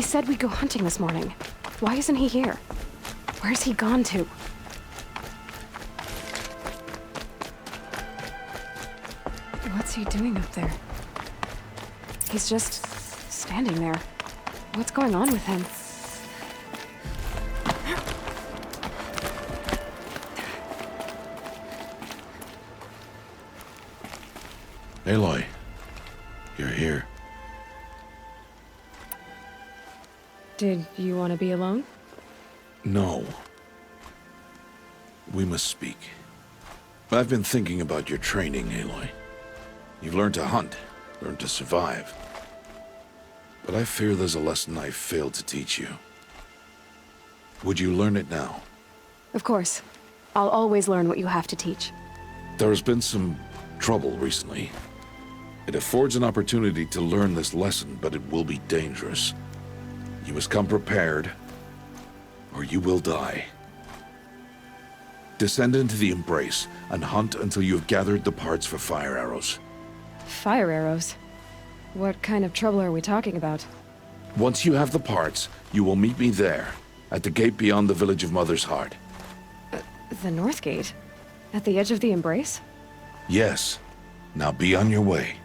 said we'd go hunting this morning. Why isn't he here? Where's he gone to? What's he doing up there? He's just standing there. What's going on with him? Aloy, you're here. Did you want to be alone? No. We must speak. I've been thinking about your training, Aloy. You've learned to hunt, learned to survive. But I fear there's a lesson I failed to teach you. Would you learn it now? Of course. I'll always learn what you have to teach. There has been some trouble recently. It affords an opportunity to learn this lesson, but it will be dangerous. You must come prepared, or you will die. Descend into the Embrace and hunt until you have gathered the parts for fire arrows. Fire arrows? What kind of trouble are we talking about? Once you have the parts, you will meet me there, at the gate beyond the village of Mother's Heart. The North Gate? At the edge of the Embrace? Yes. Now be on your way.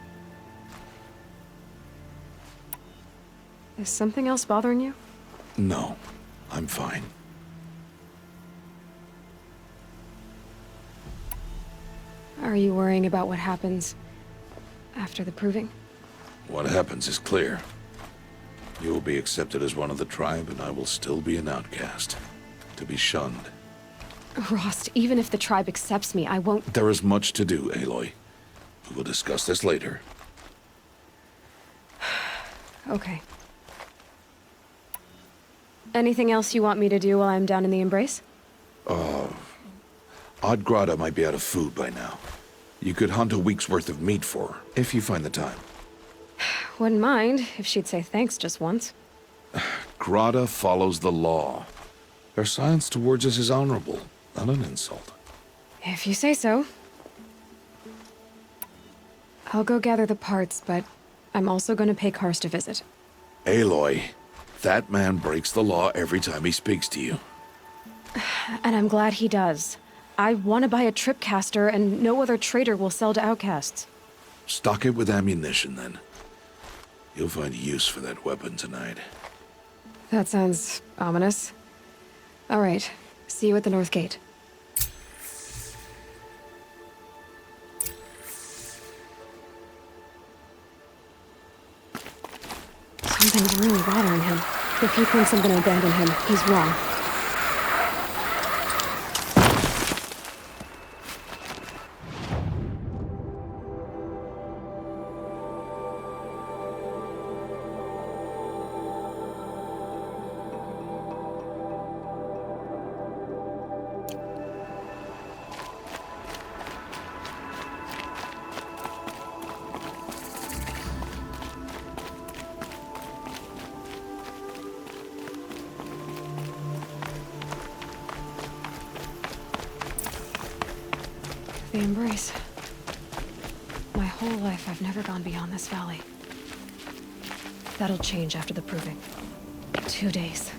Is something else bothering you? No, I'm fine. Are you worrying about what happens after the proving? What happens is clear. You will be accepted as one of the tribe, and I will still be an outcast, to be shunned. Rost, even if the tribe accepts me, I won't— There is much to do, Aloy. We will discuss this later. Okay. Anything else you want me to do while I'm down in the Embrace? Oddgrada might be out of food by now. You could hunt a week's worth of meat for her, if you find the time. Wouldn't mind if she'd say thanks just once. Grada follows the law. Her silence towards us is honorable, not an insult. If you say so. I'll go gather the parts, but I'm also going to pay Karst a visit. Aloy, that man breaks the law every time he speaks to you. And I'm glad he does. I want to buy a tripcaster, and no other trader will sell to outcasts. Stock it with ammunition, then. You'll find use for that weapon tonight. That sounds ominous. All right. See you at the North Gate. Something's really bothering him. If he thinks I'm gonna abandon him, he's wrong. The Embrace. My whole life, I've never gone beyond this valley. That'll change after the proving. 2 days.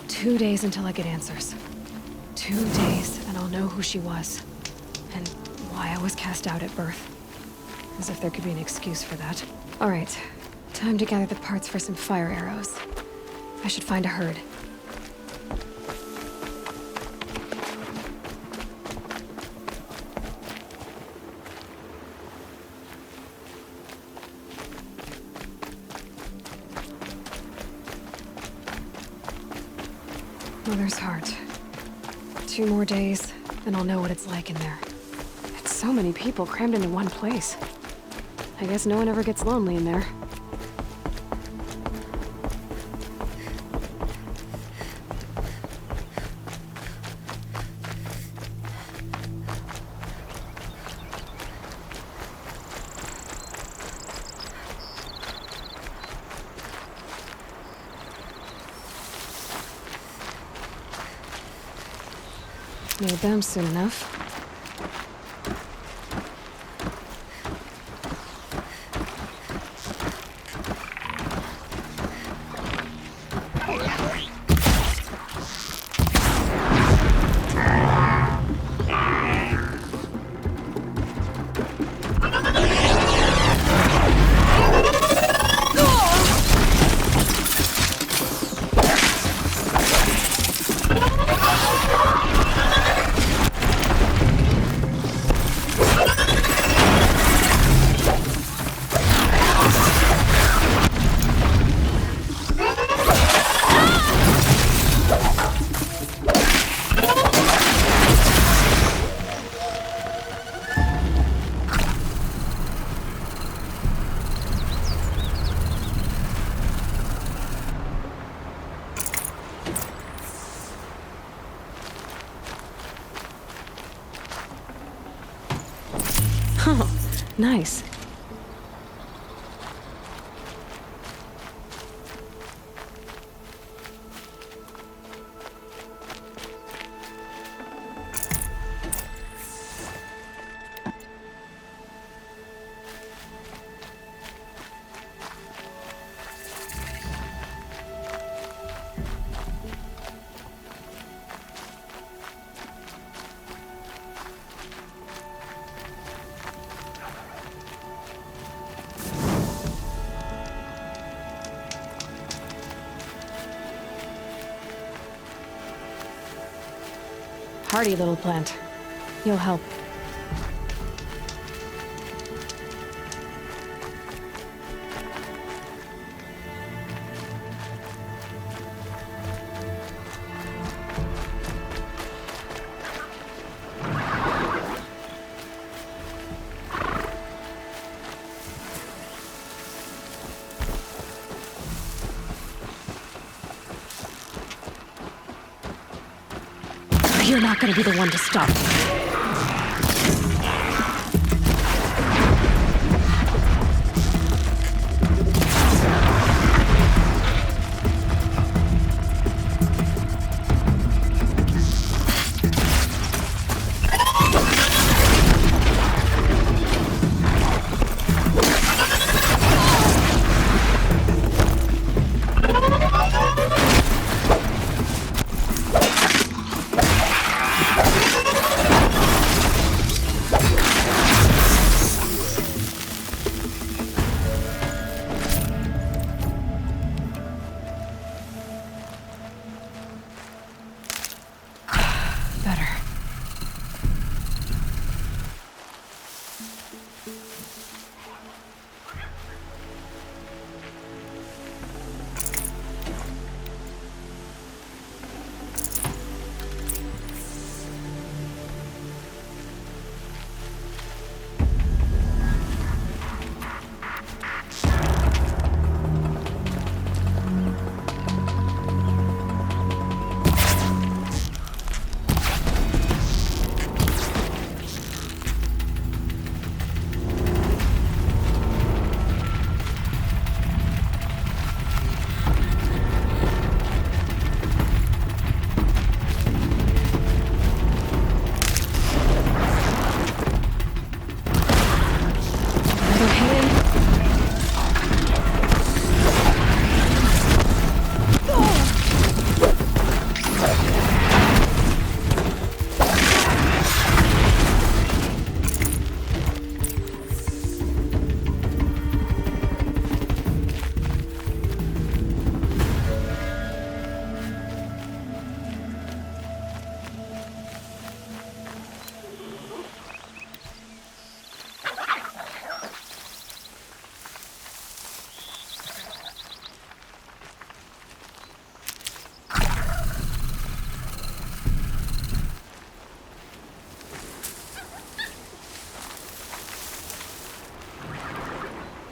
2 days until I get answers. 2 days, and I'll know who she was. And why I was cast out at birth. As if there could be an excuse for that. All right. Time to gather the parts for some fire arrows. I should find a herd. Mother's Heart. 2 more days, then I'll know what it's like in there. It's so many people crammed into one place. I guess no one ever gets lonely in there. Need them soon enough. Nice. Hardy little plant. You'll help. You're not gonna be the one to stop me.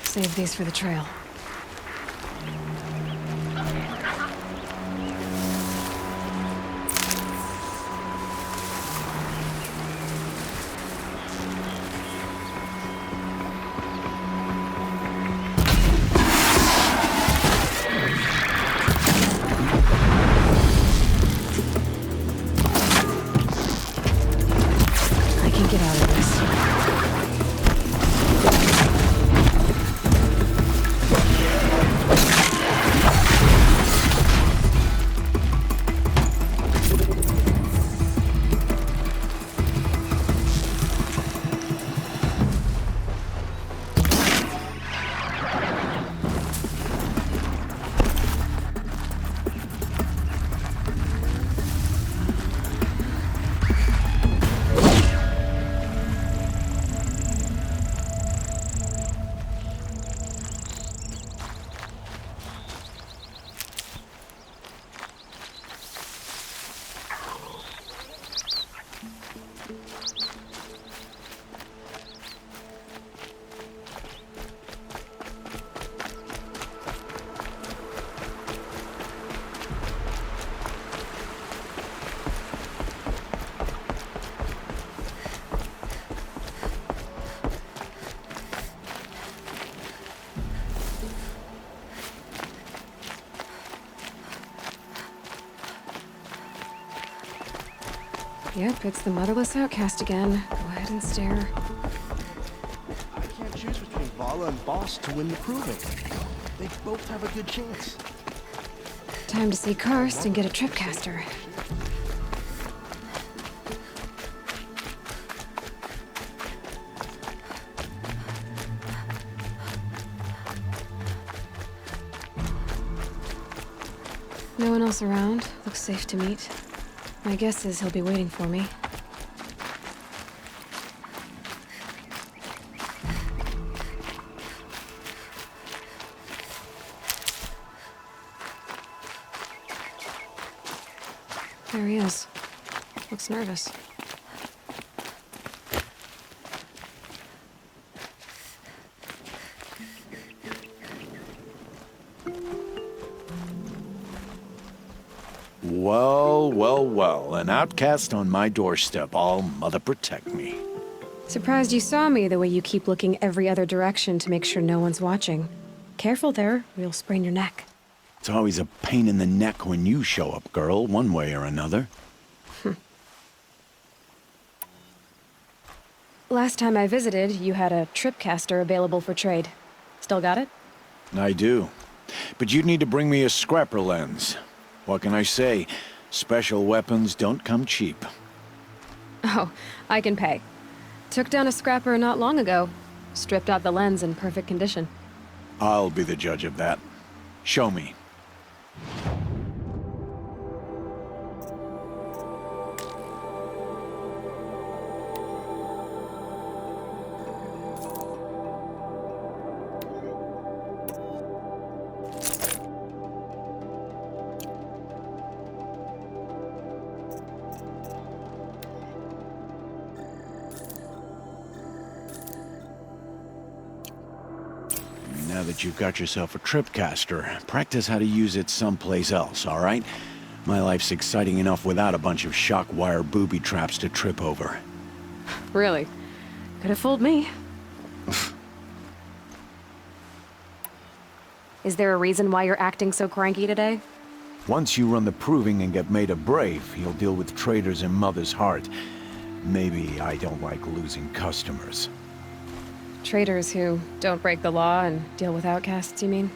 Save these for the trail. I can get out of this. Yep, it's the motherless outcast again. Go ahead and stare. I can't choose between Vala and Boss to win the proving. They both have a good chance. Time to see Karst and get a tripcaster. No one else around. Looks safe to meet. My guess is he'll be waiting for me. There he is. Looks nervous. Well, well, well. An outcast on my doorstep. All mother protect me. Surprised you saw me the way you keep looking every other direction to make sure no one's watching. Careful there, or you'll sprain your neck. It's always a pain in the neck when you show up, girl, one way or another. Last time I visited, you had a tripcaster available for trade. Still got it? I do. But you'd need to bring me a scrapper lens. What can I say? Special weapons don't come cheap. Oh, I can pay. Took down a scrapper not long ago. Stripped out the lens in perfect condition. I'll be the judge of that. Show me. Now that you've got yourself a tripcaster, practice how to use it someplace else, all right? My life's exciting enough without a bunch of shock wire booby traps to trip over. Really? Could have fooled me. Is there a reason why you're acting so cranky today? Once you run the proving and get made a brave, you'll deal with traitors in Mother's Heart. Maybe I don't like losing customers. Traitors who don't break the law and deal with outcasts, you mean?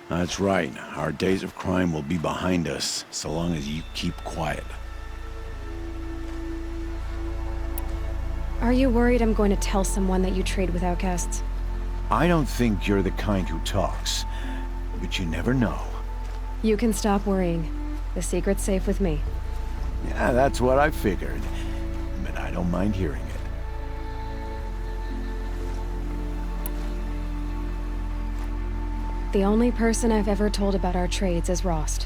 That's right. Our days of crime will be behind us, so long as you keep quiet. Are you worried I'm going to tell someone that you trade with outcasts? I don't think you're the kind who talks, but you never know. You can stop worrying. The secret's safe with me. Yeah, that's what I figured, but I don't mind hearing it. The only person I've ever told about our trades is Rost.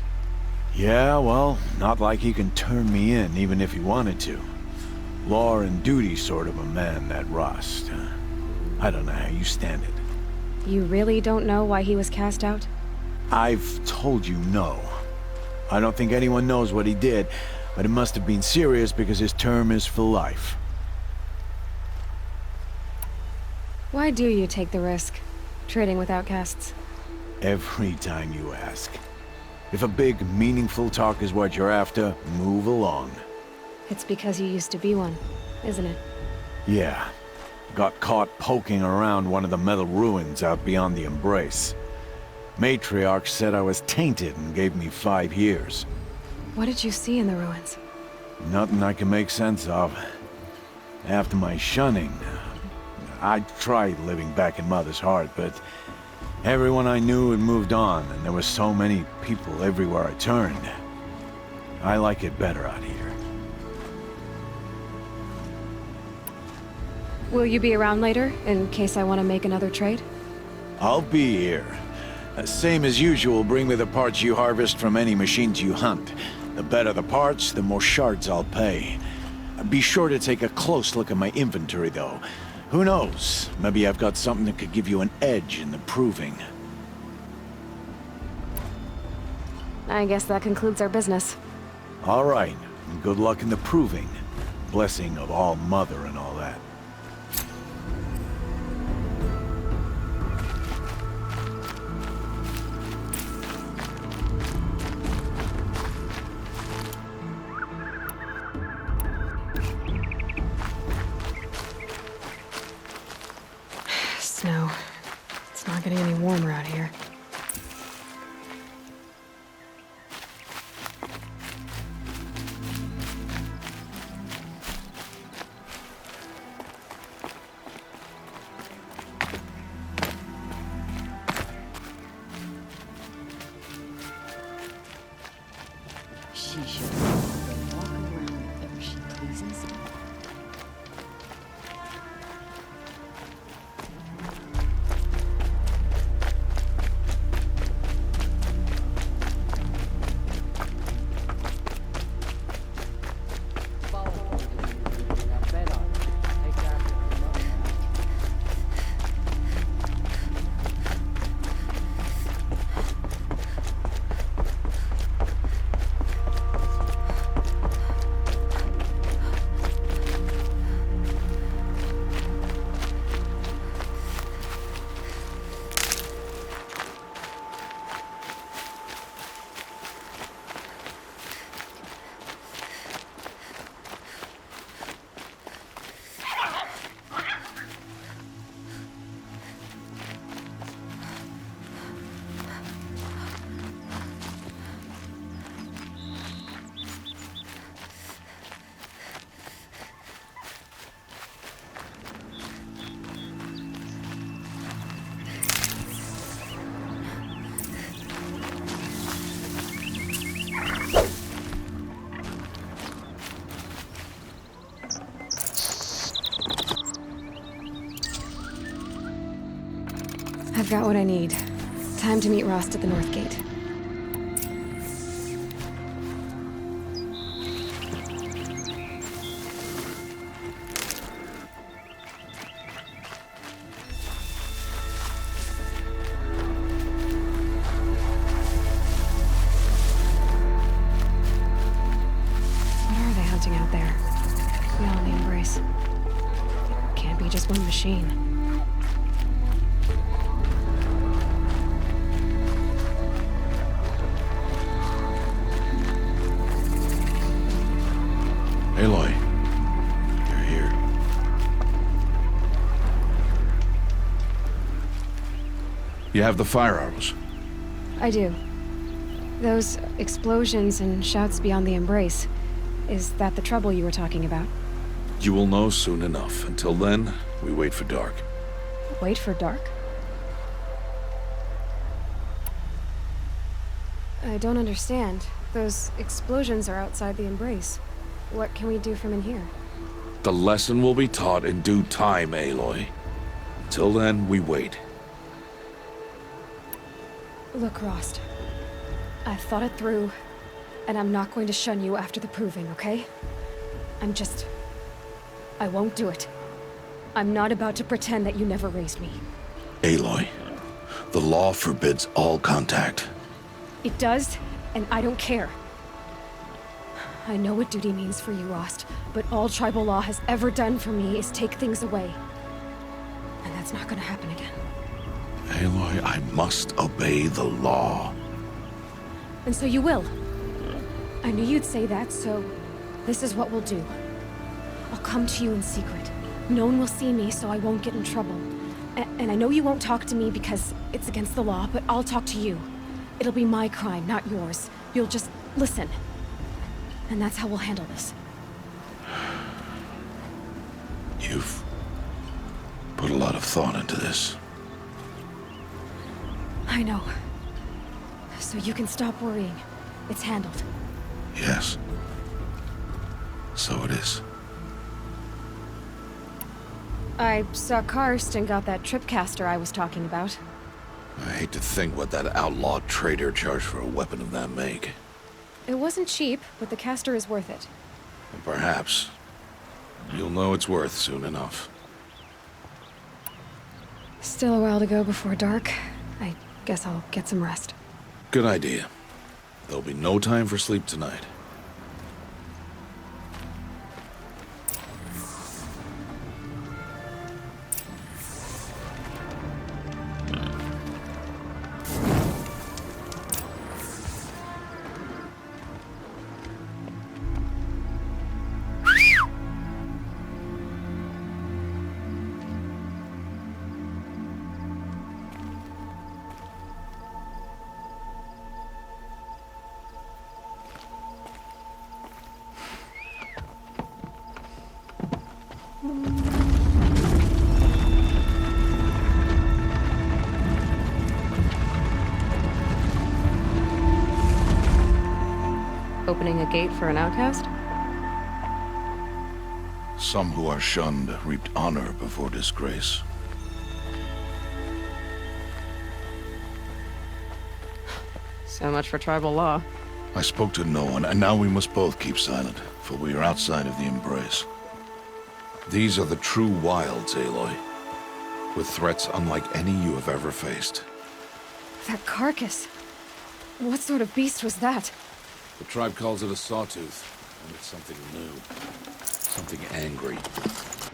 Yeah, well, not like he can turn me in, even if he wanted to. Law and duty sort of a man, that Rost. I don't know how you stand it. You really don't know why he was cast out? I've told you no. I don't think anyone knows what he did, but it must have been serious because his term is for life. Why do you take the risk, trading with outcasts? Every time you ask. If a big, meaningful talk is what you're after, move along. It's because you used to be one, isn't it? Yeah. Got caught poking around one of the metal ruins out beyond the Embrace. Matriarch said I was tainted and gave me 5 years. What did you see in the ruins? Nothing I can make sense of. After my shunning, I tried living back in Mother's Heart, but everyone I knew had moved on, and there were so many people everywhere I turned. I like it better out here. Will you be around later, in case I want to make another trade? I'll be here. Same as usual, bring me the parts you harvest from any machines you hunt. The better the parts, the more shards I'll pay. Be sure to take a close look at my inventory, though. Who knows? Maybe I've got something that could give you an edge in the proving. I guess that concludes our business. All right. Good luck in the proving. Blessing of All Mother and all that. warm around here. She should walk around wherever she pleases. I've got what I need. Time to meet Rost at the North Gate. What are they hunting out there? Beyond the Embrace. It can't be just one machine. Aloy, you're here. You have the fire arrows. I do. Those explosions and shouts beyond the Embrace. Is that the trouble you were talking about? You will know soon enough. Until then, we wait for dark. Wait for dark? I don't understand. Those explosions are outside the Embrace. What can we do from in here? The lesson will be taught in due time, Aloy. Till then, we wait. Look, Rost. I've thought it through, and I'm not going to shun you after the proving, okay? I won't do it. I'm not about to pretend that you never raised me. Aloy, the law forbids all contact. It does, and I don't care. I know what duty means for you, Rost, but all tribal law has ever done for me is take things away. And that's not gonna happen again. Aloy, I must obey the law. And so you will. I knew you'd say that, so this is what we'll do. I'll come to you in secret. No one will see me, so I won't get in trouble. And I know you won't talk to me because it's against the law, but I'll talk to you. It'll be my crime, not yours. You'll just listen. And that's how we'll handle this. You've put a lot of thought into this. I know. So you can stop worrying. It's handled. Yes. So it is. I saw Karst and got that tripcaster I was talking about. I hate to think what that outlaw trader charged for a weapon of that make. It wasn't cheap, but the caster is worth it. And perhaps you'll know its worth soon enough. Still a while to go before dark. I guess I'll get some rest. Good idea. There'll be no time for sleep tonight. Opening a gate for an outcast? Some who are shunned reaped honor before disgrace. So much for tribal law. I spoke to no one, and now we must both keep silent, for we are outside of the embrace. These are the true wilds, Aloy, with threats unlike any you have ever faced. That carcass. What sort of beast was that? The tribe calls it a sawtooth, and it's something new. Something angry.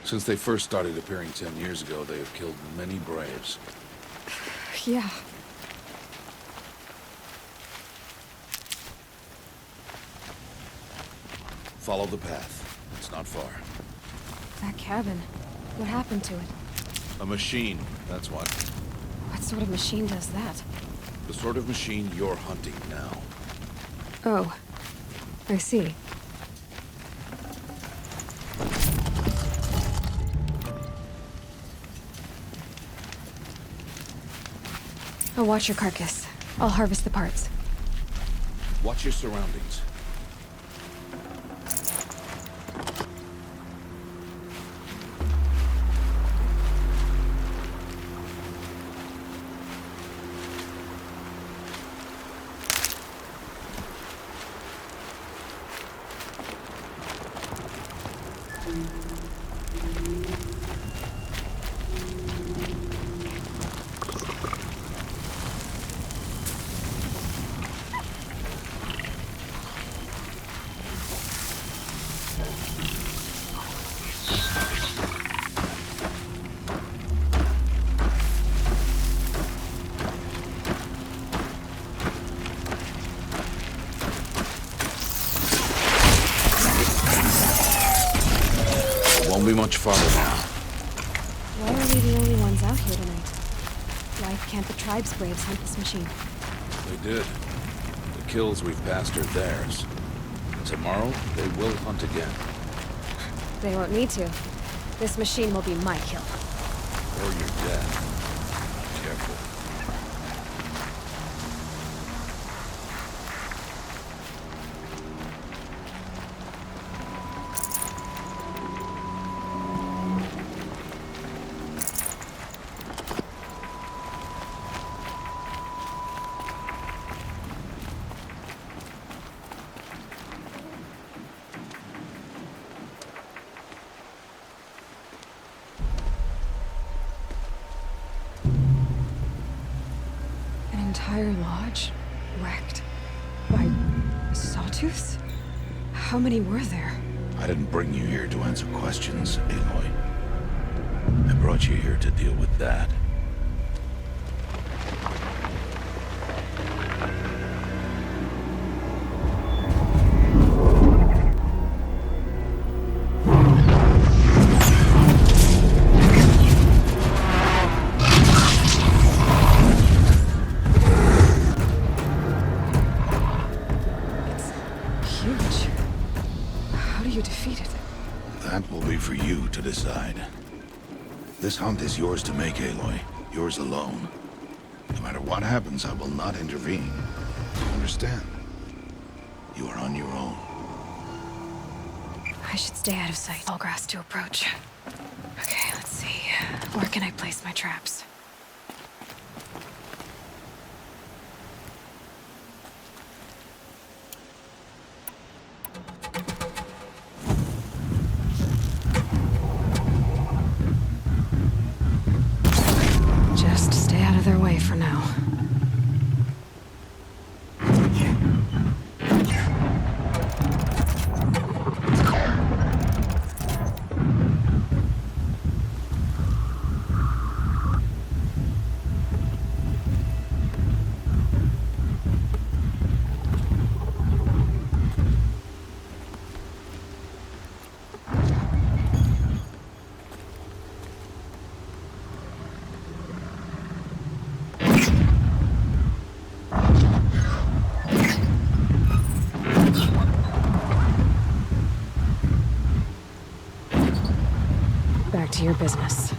Since they first started appearing 10 years ago, they have killed many braves. Yeah. Follow the path. It's not far. That cabin. What happened to it? A machine, that's what. What sort of machine does that? The sort of machine you're hunting now. Oh. I see. I'll watch your carcass. I'll harvest the parts. Watch your surroundings. Won't be much farther now. Why are we the only ones out here tonight? Why can't the tribe's braves hunt this machine? They did. The kills we've passed are theirs. Tomorrow, they will hunt again. They won't need to. This machine will be my kill. Or your death. Careful. Entire lodge wrecked by sawtooths? How many were there? I didn't bring you here to answer questions, Aloy. I brought you here to deal with that. That will be for you to decide. This hunt is yours to make, Aloy. Yours alone. No matter what happens, I will not intervene. Understand? You are on your own. I should stay out of sight. All grass to approach. Okay, let's see. Where can I place my traps? Just stay out of their way for now. Back to your business.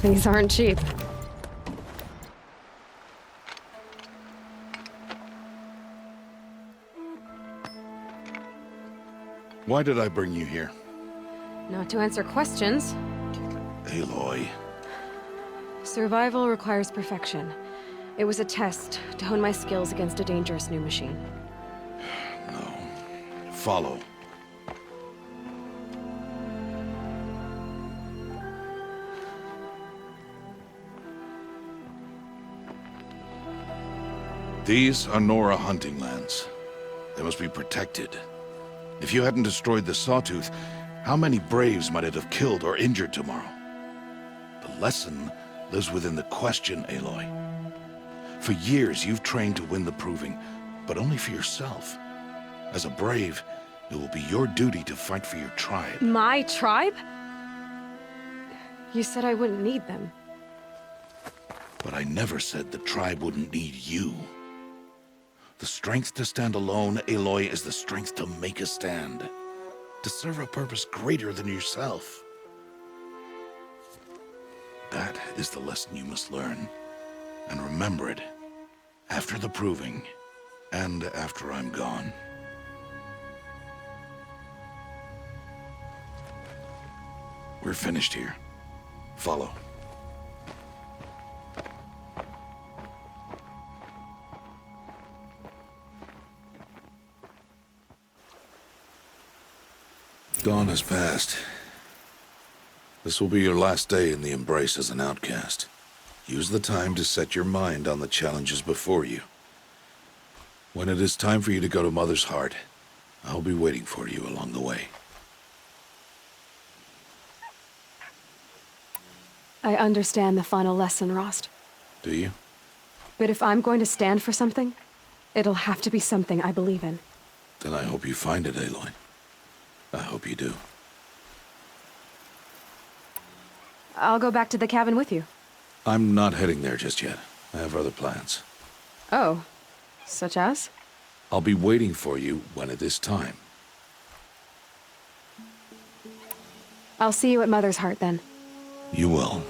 These aren't cheap. Why did I bring you here? Not to answer questions. Aloy. Survival requires perfection. It was a test to hone my skills against a dangerous new machine. No. Follow. These are Nora hunting lands. They must be protected. If you hadn't destroyed the Sawtooth, how many Braves might it have killed or injured tomorrow? The lesson lives within the question, Aloy. For years, you've trained to win the Proving, but only for yourself. As a Brave, it will be your duty to fight for your tribe. My tribe? You said I wouldn't need them. But I never said the tribe wouldn't need you. The strength to stand alone, Aloy, is the strength to make a stand. To serve a purpose greater than yourself. That is the lesson you must learn. And remember it. After the Proving. And after I'm gone. We're finished here. Follow. Dawn has passed. This will be your last day in the Embrace as an outcast. Use the time to set your mind on the challenges before you. When it is time for you to go to Mother's Heart, I'll be waiting for you along the way. I understand the final lesson, Rost. Do you? But if I'm going to stand for something, it'll have to be something I believe in. Then I hope you find it, Aloy. I hope you do. I'll go back to the cabin with you. I'm not heading there just yet. I have other plans. Oh, such as? I'll be waiting for you when it is time. I'll see you at Mother's Heart then. You will.